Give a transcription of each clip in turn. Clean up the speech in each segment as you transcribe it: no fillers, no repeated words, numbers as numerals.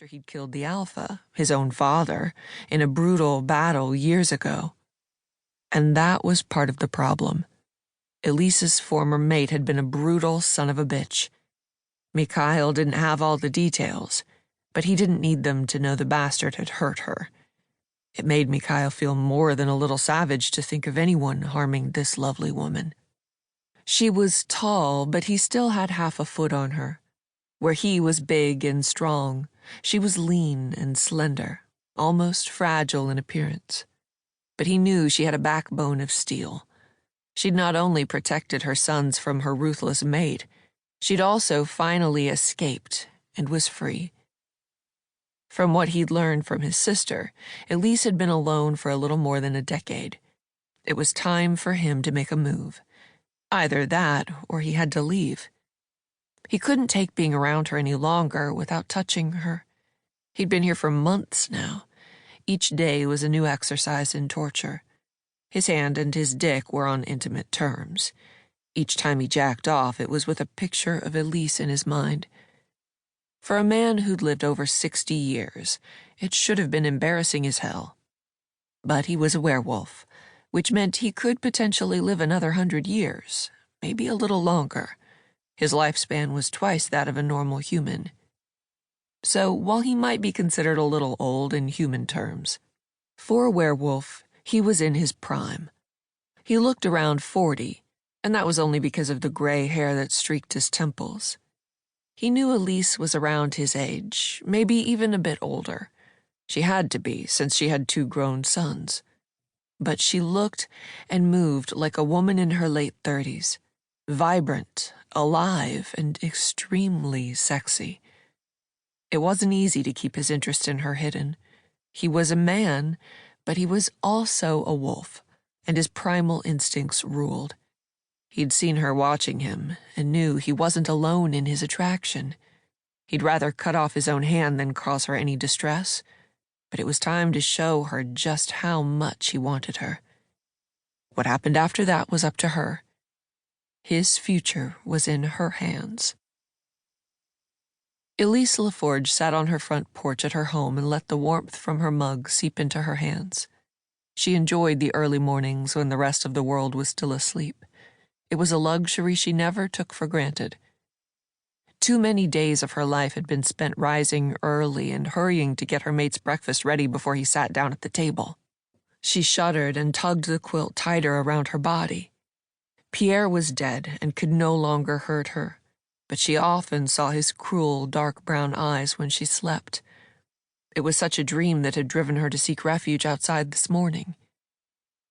after he'd killed the alpha, his own father, in a brutal battle years ago. And that was part of the problem. Elise's former mate had been a brutal son of a bitch. Mikhail didn't have all the details, but he didn't need them to know the bastard had hurt her. It made Mikhail feel more than a little savage to think of anyone harming this lovely woman. She was tall, but he still had half a foot on her. Where he was big and strong, she was lean and slender, almost fragile in appearance. But he knew she had a backbone of steel. She'd not only protected her sons from her ruthless mate, she'd also finally escaped and was free. From what he'd learned from his sister, Elise had been alone for a little more than a decade. It was time for him to make a move. Either that, or he had to leave. He couldn't take being around her any longer without touching her. He'd been here for months now. Each day was a new exercise in torture. His hand and his dick were on intimate terms. Each time he jacked off, it was with a picture of Elise in his mind. For a man who'd lived over 60 years, it should have been embarrassing as hell. But he was a werewolf, which meant he could potentially live another 100 years, maybe a little longer. His lifespan was twice that of a normal human. So while he might be considered a little old in human terms, for a werewolf, he was in his prime. He looked around 40, and that was only because of the gray hair that streaked his temples. He knew Elise was around his age, maybe even a bit older. She had to be, since she had 2 grown sons. But she looked and moved like a woman in her late 30s, vibrant, alive, and extremely sexy. It wasn't easy to keep his interest in her hidden. He was a man, but he was also a wolf, and his primal instincts ruled. He'd seen her watching him and knew he wasn't alone in his attraction. He'd rather cut off his own hand than cause her any distress, but it was time to show her just how much he wanted her. What happened after that was up to her. His future was in her hands. Elise LaForge sat on her front porch at her home and let the warmth from her mug seep into her hands. She enjoyed the early mornings when the rest of the world was still asleep. It was a luxury she never took for granted. Too many days of her life had been spent rising early and hurrying to get her mate's breakfast ready before he sat down at the table. She shuddered and tugged the quilt tighter around her body. Pierre was dead and could no longer hurt her, but she often saw his cruel, dark brown eyes when she slept. It was such a dream that had driven her to seek refuge outside this morning.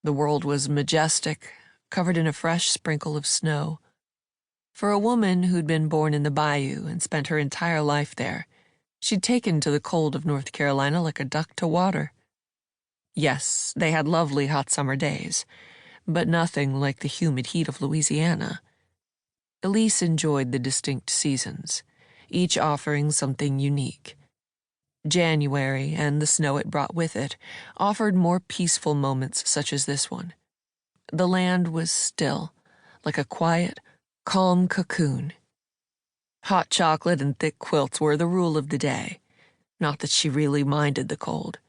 The world was majestic, covered in a fresh sprinkle of snow. For a woman who'd been born in the bayou and spent her entire life there, she'd taken to the cold of North Carolina like a duck to water. Yes, they had lovely hot summer days, but nothing like the humid heat of Louisiana. Elise enjoyed the distinct seasons, each offering something unique. January, and the snow it brought with it, offered more peaceful moments such as this one. The land was still, like a quiet, calm cocoon. Hot chocolate and thick quilts were the rule of the day. Not that she really minded the cold.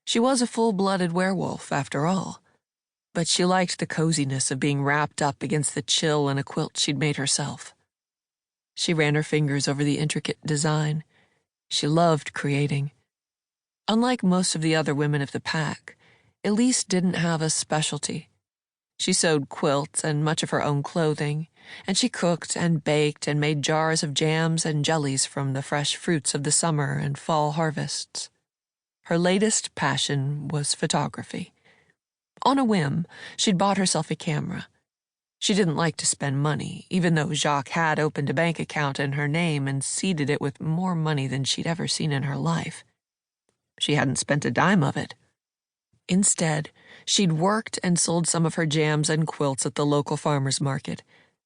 She was a full-blooded werewolf, after all. But she liked the coziness of being wrapped up against the chill in a quilt she'd made herself. She ran her fingers over the intricate design. She loved creating. Unlike most of the other women of the pack, Elise didn't have a specialty. She sewed quilts and much of her own clothing, and she cooked and baked and made jars of jams and jellies from the fresh fruits of the summer and fall harvests. Her latest passion was photography. On a whim, she'd bought herself a camera. She didn't like to spend money, even though Jacques had opened a bank account in her name and seeded it with more money than she'd ever seen in her life. She hadn't spent a dime of it. Instead, she'd worked and sold some of her jams and quilts at the local farmer's market,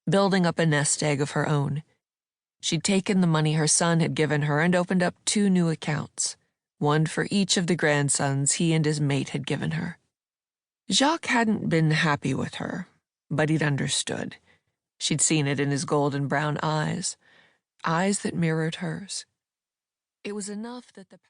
building up a nest egg of her own. She'd taken the money her son had given her and opened up 2 new accounts, one for each of the grandsons he and his mate had given her. Jacques hadn't been happy with her, but he'd understood. She'd seen it in his golden brown eyes that mirrored hers. It was enough that the